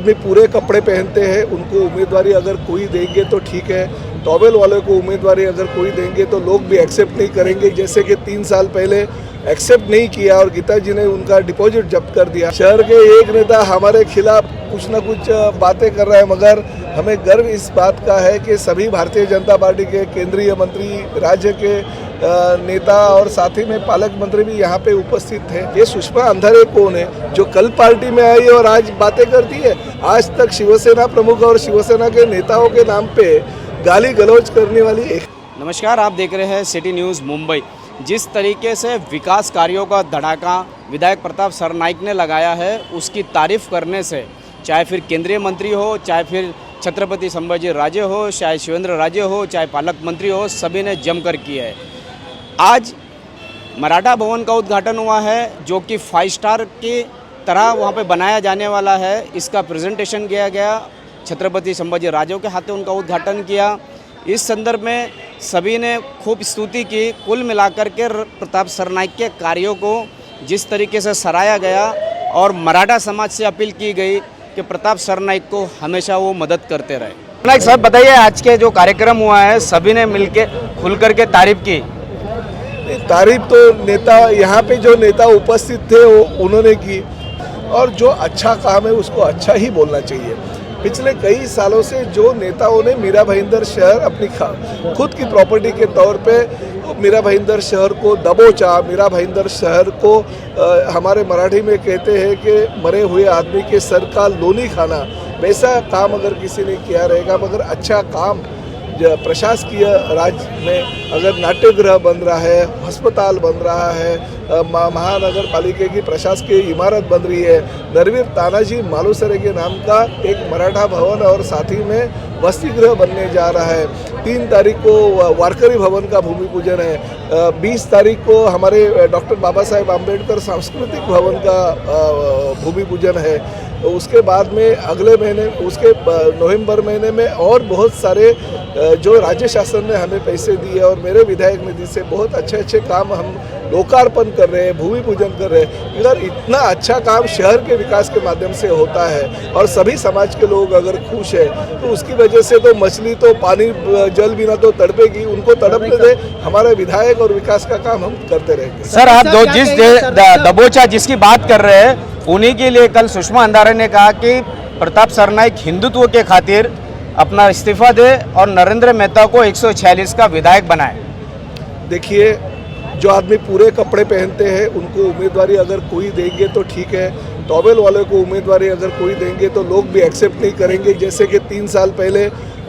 अपने पूरे कपड़े पहनते हैं, उनको उम्मीदवारी अगर कोई देंगे तो ठीक है। टॉवेल वाले को उम्मीदवारी अगर कोई देंगे तो लोग भी एक्सेप्ट नहीं करेंगे, जैसे कि 3 साल पहले एक्सेप्ट नहीं किया और गीता जी ने उनका डिपॉजिट जब्त कर दिया। शहर के एक नेता हमारे खिलाफ कुछ ना कुछ बातें कर रहा है, मगर हमें गर्व इस बात का है कि सभी भारतीय जनता पार्टी के केंद्रीय मंत्री, राज्य के नेता और साथ ही में पालक मंत्री भी यहाँ पे उपस्थित थे। ये सुषमा अंधारे कौन है जो कल पार्टी में आई और आज बातें करती है? आज तक शिवसेना प्रमुख और शिवसेना के नेताओं के नाम पे गाली गलौज करने वाली एक। नमस्कार, आप देख रहे हैं सिटी न्यूज़ मुंबई। जिस तरीके से विकास कार्यों का धड़ाका विधायक प्रताप सरनाइक ने लगाया है, उसकी तारीफ करने से चाहे फिर केंद्रीय मंत्री हो, चाहे फिर छत्रपति संभाजी राजे हो, चाहे शिवेंद्र राजे हो, चाहे पालक मंत्री हो, सभी ने जमकर किया है। आज मराठा भवन का उद्घाटन हुआ है जो कि 5 स्टार की तरह वहाँ पे बनाया जाने वाला है। इसका प्रेजेंटेशन किया गया, छत्रपति संभाजी राजे के हाथों उनका उद्घाटन किया। इस संदर्भ में सभी ने खूब स्तुति की। कुल मिलाकर के प्रताप सरनाइक के कार्यों को जिस तरीके से सराहा गया और मराठा समाज से अपील की गई कि प्रताप सरनाइक को हमेशा वो मदद करते रहे। सरनाइक साहब, बताइए, आज के जो कार्यक्रम हुआ है सभी ने मिलके खुल करके तारीफ की। तारीफ तो नेता यहाँ पे जो नेता उपस्थित थे वो उन्होंने की, और जो अच्छा काम है उसको अच्छा ही बोलना चाहिए। पिछले कई सालों से जो नेताओं ने मीरा भाईंदर शहर अपनी खुद की प्रॉपर्टी के तौर पे मीरा भाईंदर शहर को दबोचा, मीरा भाईंदर शहर को हमारे मराठी में कहते हैं कि मरे हुए आदमी के सर का लोनी खाना, वैसा काम अगर किसी ने किया रहेगा। मगर अच्छा काम प्रशासकीय राज्य में अगर नाट्यगृह बन रहा है, अस्पताल बन रहा है, महानगर पालिका की प्रशासकीय इमारत बन रही है, नरवीर तानाजी मालुसरे के नाम का एक मराठा भवन और साथ ही में वसति गृह बनने जा रहा है। 3 तारीख को वारकरी भवन का भूमि पूजन है। 20 तारीख को हमारे डॉक्टर बाबा साहेब आम्बेडकर सांस्कृतिक भवन का भूमि पूजन है। उसके बाद में अगले महीने, उसके नवंबर महीने में और बहुत सारे जो राज्य शासन ने हमें पैसे दिए और मेरे विधायक निधि से बहुत अच्छे काम हम लोकार्पण कर रहे हैं, भूमि पूजन कर रहे हैं। अगर इतना अच्छा काम शहर के विकास के माध्यम से होता है और सभी समाज के लोग अगर खुश है तो उसकी वजह से तो मछली तो पानी जल बिना तो तड़पेगी, उनको तड़पने दे। हमारे विधायक और विकास का काम हम करते रहेंगे। सर, आप जिस दबोचा जिसकी बात कर रहे हैं उन्हीं के लिए कल सुषमा अंधारे ने कहा कि प्रताप सरनाइक हिंदुत्व के खातिर अपना इस्तीफा दे और नरेंद्र मेहता को 146 का विधायक बनाए। देखिए, जो आदमी पूरे कपड़े पहनते हैं उनको उम्मीदवारी अगर कोई देंगे तो ठीक है। टॉवेल वाले को उम्मीदवारी अगर कोई देंगे तो लोग भी एक्सेप्ट नहीं करेंगे, जैसे कि 3 साल पहले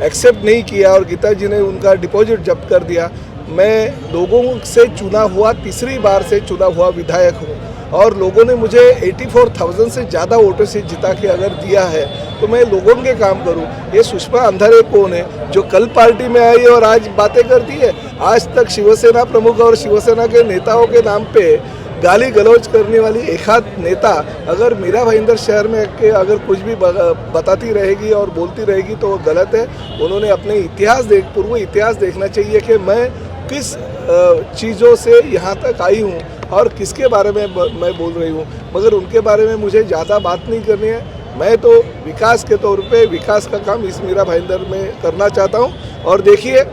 एक्सेप्ट नहीं किया और गीता जी ने उनका डिपॉजिट जब्त कर दिया। मैं लोगों से चुना हुआ, तीसरी बार से चुना हुआ विधायक हूँ और लोगों ने मुझे 84,000 से ज़्यादा वोटों से जिता के अगर दिया है तो मैं लोगों के काम करूं। ये सुषमा अंधारे कौन है जो कल पार्टी में आई और आज बातें करती है? आज तक शिवसेना प्रमुख और शिवसेना के नेताओं के नाम पे गाली गलौज करने वाली एक आध नेता अगर मीरा भाईंदर शहर में के अगर कुछ भी बताती रहेगी और बोलती रहेगी तो वो गलत है। उन्होंने अपने पूर्व इतिहास देखना चाहिए कि मैं किस चीज़ों से यहाँ तक आई हूँ और किसके बारे में मैं बोल रही हूँ। मगर उनके बारे में मुझे ज़्यादा बात नहीं करनी है। मैं तो विकास के तौर पे विकास का काम इस मीरा भाईंदर में करना चाहता हूँ। और देखिए,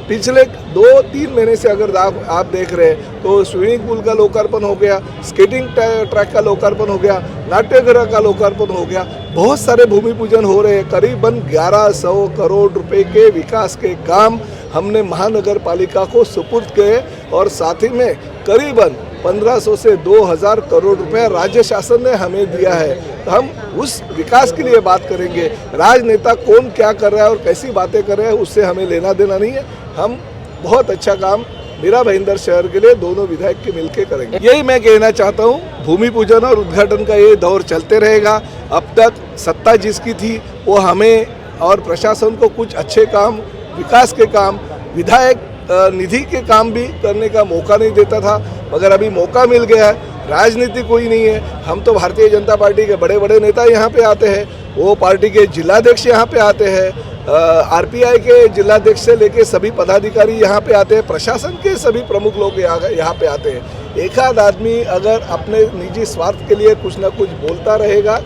पिछले 2-3 महीने से अगर आप देख रहे हैं तो स्विमिंग पूल का लोकार्पण हो गया, स्केटिंग ट्रैक का लोकार्पण हो गया, नाट्यगृह का लोकार्पण हो गया, बहुत सारे भूमि पूजन हो रहे हैं। करीबन 1100 करोड़ रुपए के विकास के काम हमने महानगर पालिका को सुपुर्द किए और साथ ही में करीबन 1500 से 2000 करोड़ रुपए राज्य शासन ने हमें दिया है। तो हम उस विकास के लिए बात करेंगे। राजनेता कौन क्या कर रहा है और कैसी बातें कर रहे हैं उससे हमें लेना देना नहीं है। हम बहुत अच्छा काम मीरा भाईंदर शहर के लिए दोनों विधायक के मिलकर करेंगे। यही मैं कहना चाहता हूँ। भूमि पूजन और उद्घाटन का ये दौर चलते रहेगा। अब तक सत्ता जिसकी थी वो हमें और प्रशासन को कुछ अच्छे काम, विकास के काम, विधायक निधि के काम भी करने का मौका नहीं देता था, मगर अभी मौका मिल गया है। राजनीति कोई नहीं है, हम तो भारतीय जनता पार्टी के बड़े बड़े नेता यहाँ पे आते हैं। वो पार्टी के जिलाध्यक्ष यहाँ पे आते हैं, आरपीआई के जिलाध्यक्ष से लेके सभी पदाधिकारी यहाँ पे आते हैं, प्रशासन के सभी प्रमुख लोग यहाँ पे आते हैं। एक आध आदमी अगर अपने निजी स्वार्थ के लिए कुछ ना कुछ बोलता रहेगा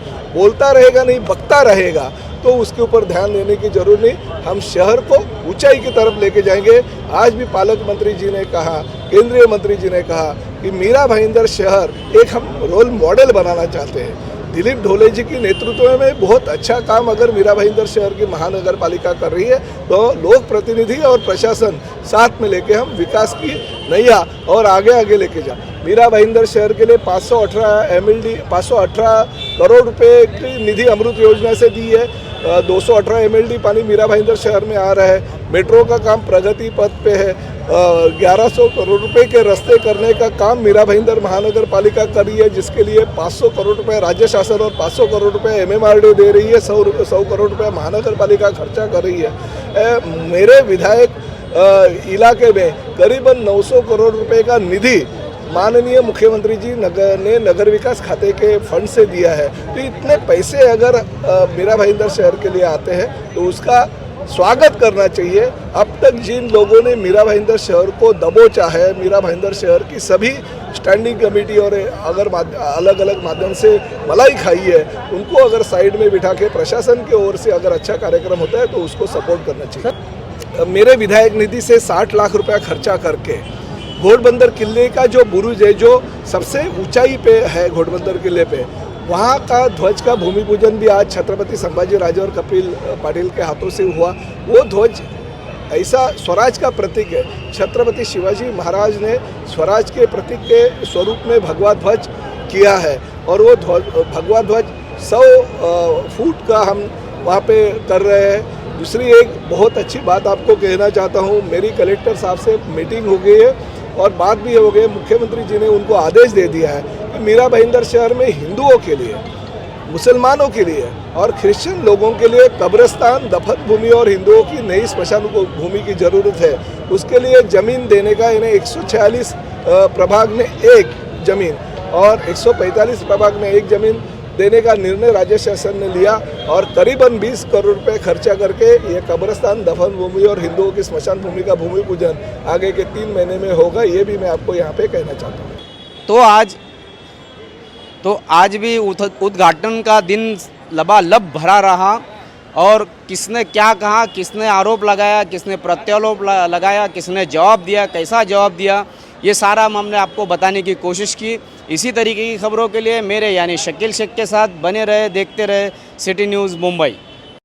नहीं, बकता रहेगा, तो उसके ऊपर ध्यान देने की जरूरत नहीं। हम शहर को ऊंचाई की तरफ लेके जाएंगे। आज भी पालक मंत्री जी ने कहा, केंद्रीय मंत्री जी ने कहा कि मीरा भाईंदर शहर एक हम रोल मॉडल बनाना चाहते हैं। दिलीप ढोले जी की नेतृत्व में बहुत अच्छा काम अगर मीरा भाईंदर शहर की महानगर पालिका कर रही है, तो लोक प्रतिनिधि और प्रशासन साथ में लेके हम विकास की नैया और आगे लेके जा। मीरा भाईंदर शहर के लिए 518 करोड़ रुपए की निधि अमृत योजना से दी है। 218 MLD पानी मीरा भाईंदर शहर में आ रहा है। मेट्रो का काम प्रगति पथ पे है। 1100 करोड़ रुपए के रास्ते करने का काम मीरा भाईंदर महानगर पालिका कर रही है, जिसके लिए 500 करोड़ रुपए राज्य शासन और 500 करोड़ रुपए MMRD दे रही है। 100 करोड़ रुपए महानगर पालिका खर्चा कर रही है। मेरे विधायक इलाके में करीबन 900 करोड़ रुपए का निधि माननीय मुख्यमंत्री जी ने नगर विकास खाते के फंड से दिया है। तो इतने पैसे अगर मीरा भाईंदर शहर के लिए आते हैं तो उसका स्वागत करना चाहिए। अब तक जिन लोगों ने मीरा भाईंदर शहर को दबोचा है, मीरा भाईंदर शहर की सभी स्टैंडिंग कमेटी और अगर अलग अलग माध्यम से मलाई खाई है, उनको अगर साइड में बिठा के प्रशासन की ओर से अगर अच्छा कार्यक्रम होता है तो उसको सपोर्ट करना चाहिए। मेरे विधायक निधि से 60 लाख रुपया खर्चा करके घोड़बंदर किले का जो बुरुज है, जो सबसे ऊंचाई पे है घोड़बंदर किले पे, वहाँ का ध्वज का भूमि पूजन भी आज छत्रपति संभाजी राजे और कपिल पाटिल के हाथों से हुआ। वो ध्वज ऐसा स्वराज का प्रतीक है। छत्रपति शिवाजी महाराज ने स्वराज के प्रतीक के स्वरूप में भगवा ध्वज किया है और वो भगवा ध्वज 100 फुट का हम वहाँ पे कर रहे हैं। दूसरी एक बहुत अच्छी बात आपको कहना चाहता हूँ, मेरी कलेक्टर साहब से मीटिंग हो गई है और बात भी हो गई। मुख्यमंत्री जी ने उनको आदेश दे दिया है कि मीरा भाईंदर शहर में हिंदुओं के लिए, मुसलमानों के लिए और क्रिश्चियन लोगों के लिए कब्रिस्तान, दफन भूमि और हिंदुओं की नई स्मशान भूमि की ज़रूरत है। उसके लिए ज़मीन देने का इन्हें 146 प्रभाग में एक ज़मीन और 145 प्रभाग में एक ज़मीन देने का निर्णय राज्य शासन ने लिया और करीबन 20 करोड़ रुपए खर्चा करके ये कब्रिस्तान, दफन भूमि और हिंदुओं की स्मशान भूमि का भूमि पूजन आगे के 3 महीने में होगा। ये भी मैं आपको यहाँ पे कहना चाहता हूँ। तो आज भी उद्घाटन का दिन लबालब भरा रहा और किसने क्या कहा, किसने आरोप लगाया, किसने प्रत्यारोप लगाया, किसने जवाब दिया, कैसा जवाब दिया, ये सारा हमने आपको बताने की कोशिश की। इसी तरीके की खबरों के लिए मेरे यानी शकील शेख के साथ बने रहे, देखते रहे सिटी न्यूज़ मुंबई।